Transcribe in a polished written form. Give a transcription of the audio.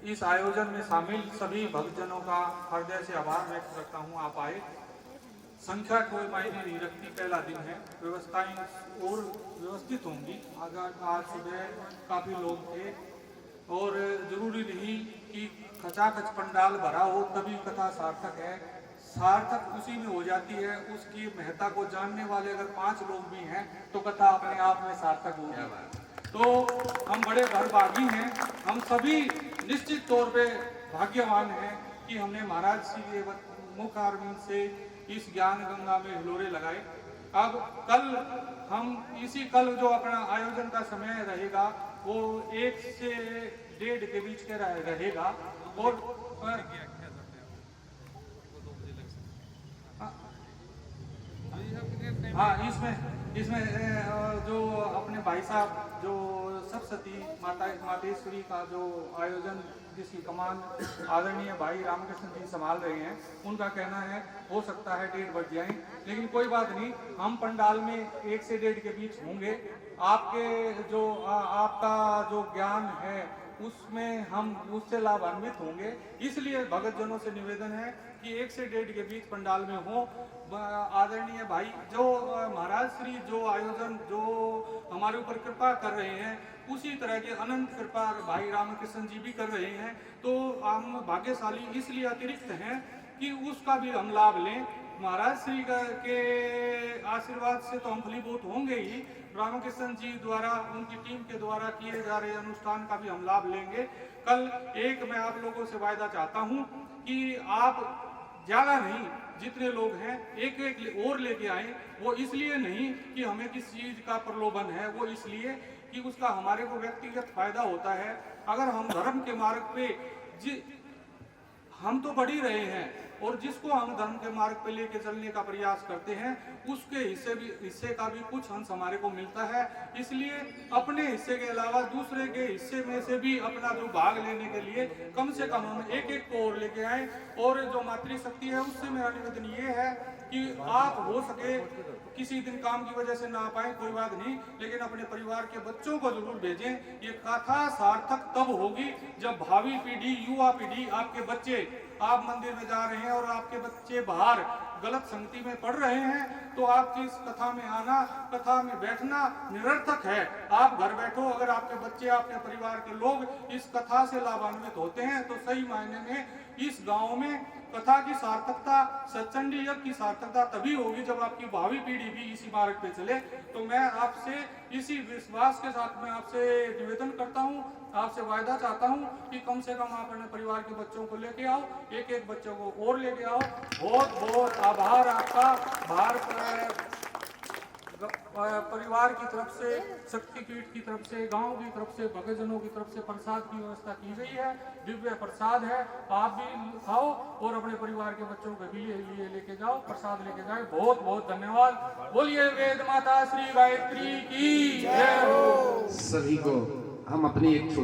इस आयोजन में शामिल सभी भक्तजनों का हृदय से आभार व्यक्त करता हूँ। आप आए, संख्या कोई मायने नहीं रखती, पहला दिन है, व्यवस्थाएं और व्यवस्थित होंगी। अगर आज सुबह काफ़ी लोग थे और जरूरी नहीं कि खचाखच पंडाल भरा हो तभी कथा सार्थक है। सार्थक उसी में हो जाती है, उसकी महत्ता को जानने वाले अगर 5 लोग भी हैं तो कथा अपने आप में सार्थक होगी। तो हम बड़े भागी हैं, हम सभी निश्चित तौर पे भाग्यवान हैं कि हमने महाराज श्री के मुख अरविंद से इस ज्ञान गंगा में हिलोरे लगाए। अब कल हम कल जो अपना आयोजन का समय रहेगा वो 1 से 1:30 के बीच के रहेगा। और हाँ, इसमें जो अपने भाई साहब जो सरस्वती मातेश्वरी का जो आयोजन जिसकी कमान आदरणीय भाई रामकृष्ण जी संभाल रहे हैं, उनका कहना है हो सकता है 1:30 बज जाए, लेकिन कोई बात नहीं, हम पंडाल में 1 से 1:30 के बीच होंगे। आपका जो ज्ञान है उसमें हम उससे लाभान्वित होंगे, इसलिए भगत जनों से निवेदन है कि 1 से 1:30 के बीच पंडाल में हो। आदरणीय भाई जो महाराज श्री जो आयोजन जो हमारे ऊपर कृपा कर रहे हैं, उसी तरह के अनंत कृपा भाई रामकृष्ण जी भी कर रहे हैं। तो हम भाग्यशाली इसलिए अतिरिक्त हैं कि उसका भी हम लाभ लें। महाराज श्री के आशीर्वाद से तो हम फलीभूत होंगे ही, रामकृष्ण जी द्वारा उनकी टीम के द्वारा किए जा रहे अनुष्ठान का भी हम लाभ लेंगे। कल मैं आप लोगों से वायदा चाहता हूं कि आप ज्यादा नहीं, जितने लोग हैं एक और लेके आए। वो इसलिए नहीं कि हमें किस चीज का प्रलोभन है, वो इसलिए कि उसका हमारे को व्यक्तिगत फायदा होता है। अगर हम धर्म के मार्ग पे हम तो बढ़ ही रहे हैं और जिसको हम धर्म के मार्ग पे लेके चलने का प्रयास करते हैं उसके हिस्से का भी कुछ अंश हमारे को मिलता है। इसलिए अपने हिस्से के अलावा दूसरे के हिस्से में से भी अपना जो भाग लेने के लिए कम से कम हम एक को और लेके आए। और जो मातृशक्ति है उससे मेरा निवेदन ये है कि आप हो सके किसी दिन काम की वजह से ना आ पाए, कोई बात नहीं, लेकिन अपने परिवार के बच्चों को जरूर भेजें। ये कथा सार्थक तब होगी जब भावी पीढ़ी, युवा पीढ़ी, आपके बच्चे, आप मंदिर में जा रहे हैं और आपके बच्चे बाहर गलत संगति में पढ़ रहे हैं तो आपकी इस कथा में आना, कथा में बैठना निरर्थक है। आप घर बैठो, अगर आपके बच्चे, आपके परिवार के लोग इस कथा से लाभान्वित होते हैं तो सही मायने में इस गांव में कथा की सार्थकता, सत्संडी यज्ञ की सार्थकता तभी होगी जब आपकी भावी पीढ़ी भी इसी मार्ग पे चले। तो मैं आपसे इसी विश्वास के साथ में आपसे निवेदन करता हूँ, आपसे वायदा चाहता हूँ कि कम से कम आप अपने परिवार के बच्चों को लेके आओ, एक बच्चों को और लेके आओ। बहुत बहुत आभार आपका। परिवार की तरफ से, शक्तिपीठ की तरफ से, गांव की तरफ से, भक्तजनों की तरफ से प्रसाद की व्यवस्था की गई है। दिव्य प्रसाद है, आप भी खाओ और अपने परिवार के बच्चों के भी लिए लेके जाओ, प्रसाद लेके जाए। बहुत बहुत धन्यवाद। बोलिए वेद माता श्री गायत्री की जय हो। सभी को हम अपनी एक